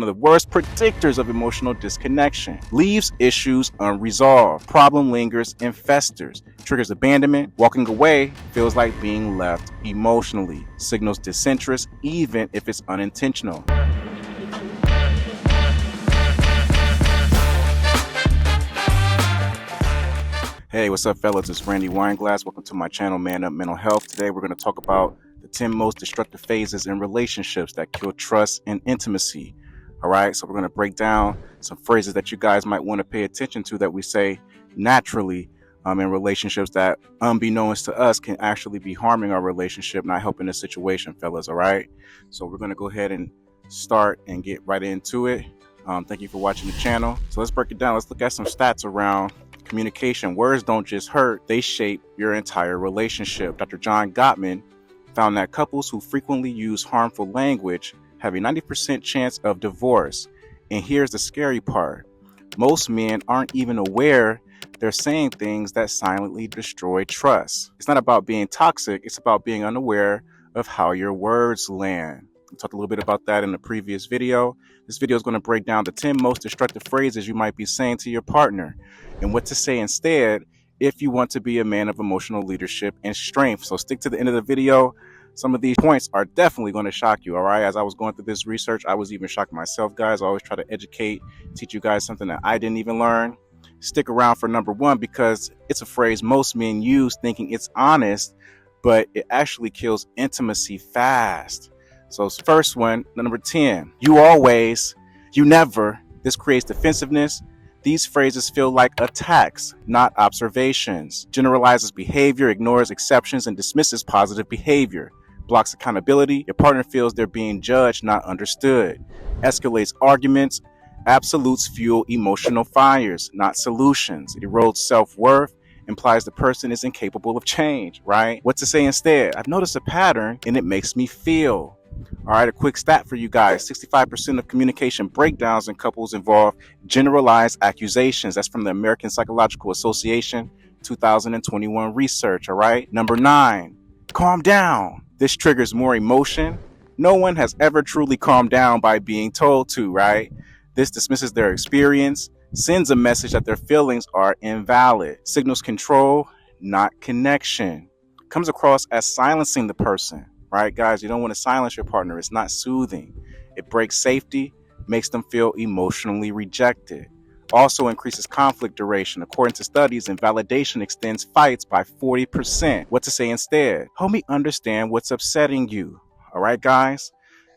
of the worst predictors of emotional disconnection. Leaves issues unresolved. Problem lingers and festers. Triggers abandonment. Walking away feels like being left emotionally. Signals disinterest even if it's unintentional. Hey, what's up, fellas? It's Randy Wineglass. Welcome to my channel, Man Up Mental Health. Today, we're going to talk about the 10 most destructive phases in relationships that kill trust and intimacy. All right, so we're going to break down some phrases that you guys might want to pay attention to that we say naturally in relationships that, unbeknownst to us, can actually be harming our relationship, not helping the situation, fellas. All right, so we're going to go ahead and start and get right into it. Thank you for watching the channel. So let's break it down. Let's look at some stats around communication. Words don't just hurt, they shape your entire relationship. Dr. John Gottman found that couples who frequently use harmful language have a 90% chance of divorce. And here's the scary part. Most men aren't even aware they're saying things that silently destroy trust. It's not about being toxic, it's about being unaware of how your words land. I talked a little bit about that in the previous video. This video is going to break down the 10 most destructive phrases you might be saying to your partner and what to say instead if you want to be a man of emotional leadership and strength. So stick to the end of the video. Some of these points are definitely going to shock you, all right? As I was going through this research, I was even shocked myself, guys. I always try to educate, teach you guys something that I didn't even learn. Stick around for number one because it's a phrase most men use thinking it's honest, but it actually kills intimacy fast. So first one, number 10, you always, you never. This creates defensiveness. These phrases feel like attacks, not observations. Generalizes behavior, ignores exceptions, and dismisses positive behavior. Blocks accountability. Your partner feels they're being judged, not understood. Escalates arguments. Absolutes fuel emotional fires, not solutions. It erodes self-worth. Implies the person is incapable of change, right? What to say instead? I've noticed a pattern and it makes me feel. All right, a quick stat for you guys. 65% of communication breakdowns in couples involve generalized accusations. That's from the American Psychological Association 2021 research, all right? Number 9, calm down. This triggers more emotion. No one has ever truly calmed down by being told to, right? This dismisses their experience, sends a message that their feelings are invalid. Signals control, not connection. Comes across as silencing the person. Right, guys, you don't want to silence your partner. It's not soothing. It breaks safety, makes them feel emotionally rejected. Also increases conflict duration. According to studies, invalidation extends fights by 40%. What to say instead? Help me understand what's upsetting you. All right, guys?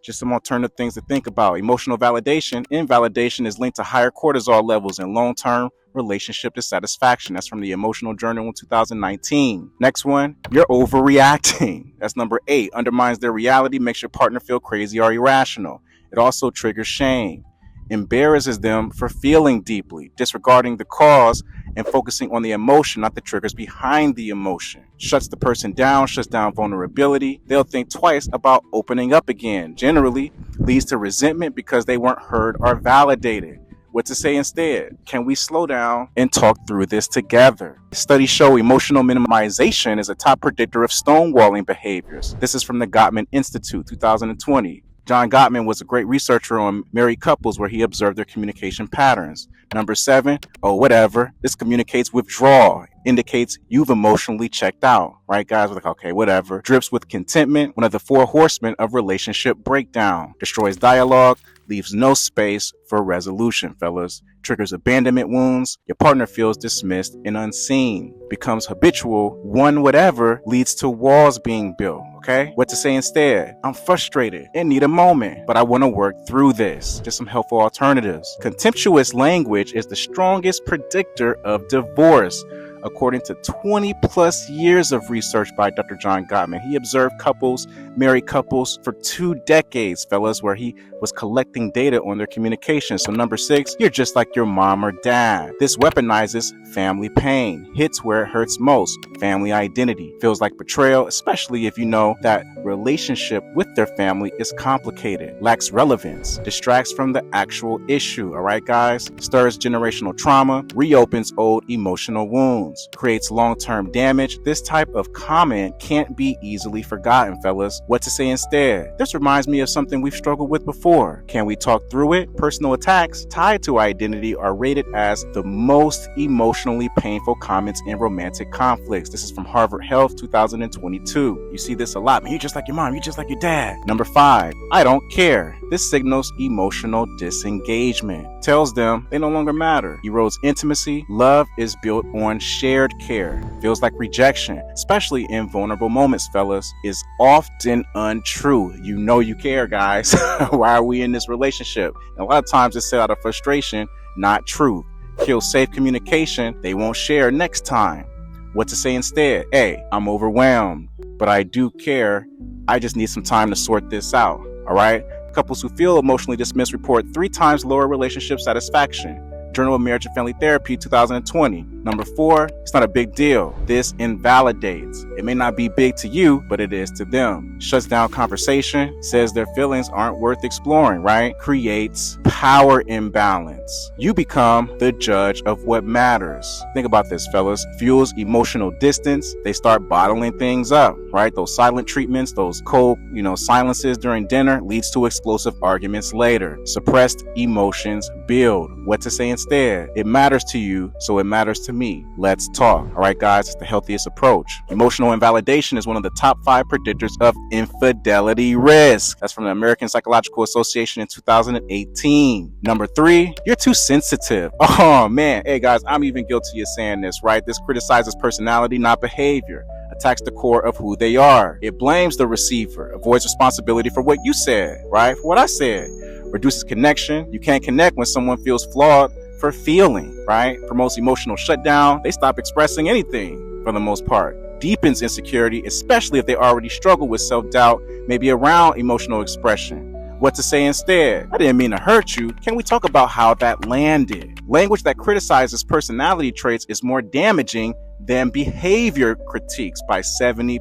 Just some alternative things to think about. Emotional validation. Invalidation is linked to higher cortisol levels and long-term relationship dissatisfaction. That's from the Emotional Journal in 2019. Next one, you're overreacting. That's number 8. Undermines their reality, makes your partner feel crazy or irrational. It also triggers shame. Embarrasses them for feeling deeply, disregarding the cause and focusing on the emotion, not the triggers behind the emotion. Shuts the person down, shuts down vulnerability. They'll think twice about opening up again. Generally leads to resentment because they weren't heard or validated. What to say instead? Can we slow down and talk through this together? Studies show emotional minimization is a top predictor of stonewalling behaviors. This is from the Gottman Institute, 2020. John Gottman was a great researcher on married couples where he observed their communication patterns. Number 7, oh, whatever. This communicates withdrawal, indicates you've emotionally checked out, right, guys? We're like, okay, whatever. Drips with contentment, one of the 4 horsemen of relationship breakdown. Destroys dialogue, leaves no space for resolution, fellas. Triggers abandonment wounds. Your partner feels dismissed and unseen. Becomes habitual. One whatever leads to walls being built, okay? What to say instead? I'm frustrated and need a moment, but I want to work through this. Just some helpful alternatives. Contemptuous language is the strongest predictor of divorce. According to 20 plus years of research by Dr. John Gottman, he observed couples, married couples for 2 decades, fellas, where he was collecting data on their communication. So number 6, you're just like your mom or dad. This weaponizes family pain, hits where it hurts most, family identity. Feels like betrayal, especially if you know that relationship with their family is complicated. Lacks relevance, distracts from the actual issue, all right, guys? Stirs generational trauma, reopens old emotional wounds. emotions, creates long-term damage. This type of comment can't be easily forgotten, fellas. What to say instead? This reminds me of something we've struggled with before. Can we talk through it? Personal attacks tied to identity are rated as the most emotionally painful comments in romantic conflicts. This is from Harvard Health 2022. You see this a lot. Man, you're just like your mom, you're just like your dad. Number 5, I don't care. This signals emotional disengagement. Tells them they no longer matter. Erodes intimacy. Love is built on shared care. Feels like rejection, especially in vulnerable moments, fellas, is often untrue. You know you care, guys. Why are we in this relationship? And a lot of times it's said out of frustration, not truth. Kills safe communication. They won't share next time. What to say instead? Hey, I'm overwhelmed, but I do care. I just need some time to sort this out. All right? Couples who feel emotionally dismissed report 3 times lower relationship satisfaction. Journal of Marriage and Family Therapy 2020. Number 4, it's not a big deal. This invalidates. It may not be big to you, but it is to them. Shuts down conversation, says their feelings aren't worth exploring, right? Creates power imbalance. You become the judge of what matters. Think about this, fellas. Fuels emotional distance. They start bottling things up, right? Those silent treatments, those cold, silences during dinner leads to explosive arguments later. Suppressed emotions build. What to say instead? It matters to you, so it matters to me. Let's talk. All right, guys, it's the healthiest approach. Emotional invalidation is one of the top 5 predictors of infidelity risk. That's from the American Psychological Association in 2018. Number 3, you're too sensitive. Oh man, hey guys, I'm even guilty of saying this, right? This criticizes personality, not behavior. Attacks the core of who they are. It blames the receiver, avoids responsibility for what you said, right? For what I said. Reduces connection. You can't connect when someone feels flawed for feeling, right? Promotes emotional shutdown. They stop expressing anything for the most part. Deepens insecurity, especially if they already struggle with self-doubt, maybe around emotional expression. What to say instead? I didn't mean to hurt you. Can we talk about how that landed? Language that criticizes personality traits is more damaging than behavior critiques by 70%.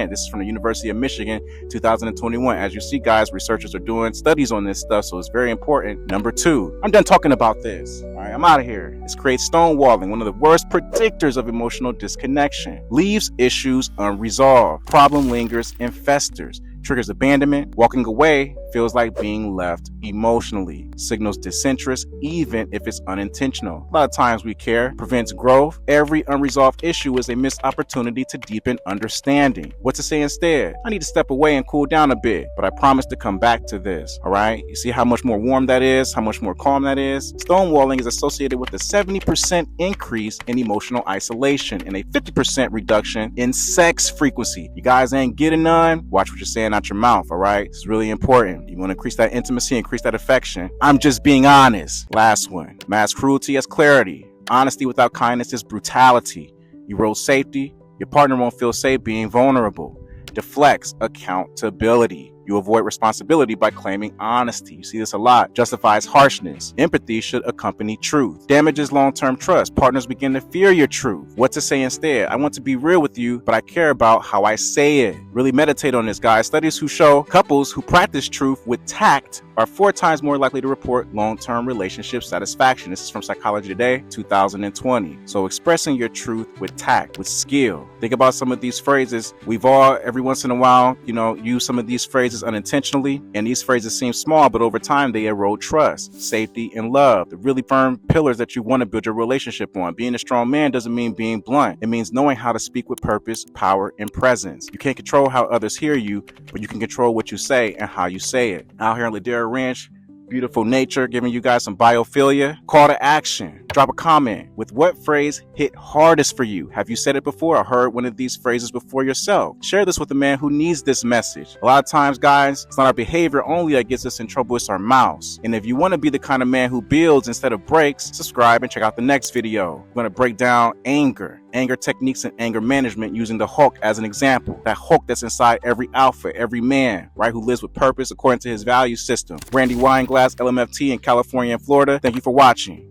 This is from the University of Michigan, 2021. As you see, guys, researchers are doing studies on this stuff, so it's very important. Number 2, I'm done talking about this. All right, I'm out of here. This creates stonewalling, one of the worst predictors of emotional disconnection. Leaves issues unresolved. Problem lingers and festers. Triggers abandonment. Walking away feels like being left emotionally. Signals disinterest, even if it's unintentional. A lot of times we care. Prevents growth. Every unresolved issue is a missed opportunity to deepen understanding. What to say instead? I need to step away and cool down a bit, but I promise to come back to this. All right? You see how much more warm that is? How much more calm that is? Stonewalling is associated with a 70% increase in emotional isolation and a 50% reduction in sex frequency. You guys ain't getting none? Watch what you're saying out your mouth, all right? It's really important. You want to increase that intimacy, increase that affection. I'm just being honest. Last one. Mask cruelty as clarity. Honesty without kindness is brutality. Erodes safety. Your partner won't feel safe being vulnerable. Deflects accountability. You avoid responsibility by claiming honesty. You see this a lot. Justifies harshness. Empathy should accompany truth. Damages long-term trust. Partners begin to fear your truth. What to say instead? I want to be real with you, but I care about how I say it. Really meditate on this, guys. Studies who show couples who practice truth with tact are 4 times more likely to report long-term relationship satisfaction. This is from Psychology Today, 2020. So expressing your truth with tact, with skill. Think about some of these phrases. We've all, every once in a while, use some of these phrases unintentionally, and these phrases seem small, but over time they erode trust, safety, and love, the really firm pillars that you want to build your relationship on. Being a strong man doesn't mean being blunt. It means knowing how to speak with purpose, power, and presence. You can't control how others hear you, but you can control what you say and how you say it. Out here on Ladera Ranch, beautiful nature, giving you guys some biophilia. Call to action. Drop a comment with what phrase hit hardest for you. Have you said it before or heard one of these phrases before yourself? Share this with a man who needs this message. A lot of times, guys, it's not our behavior only that gets us in trouble, it's our mouths. And if you want to be the kind of man who builds instead of breaks, subscribe and check out the next video. We're going to break down anger techniques and anger management using the Hulk as an example. That Hulk that's inside every alpha, every man, right, who lives with purpose according to his value system. Randy Wineglass, LMFT in California and Florida. Thank you for watching.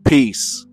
Peace.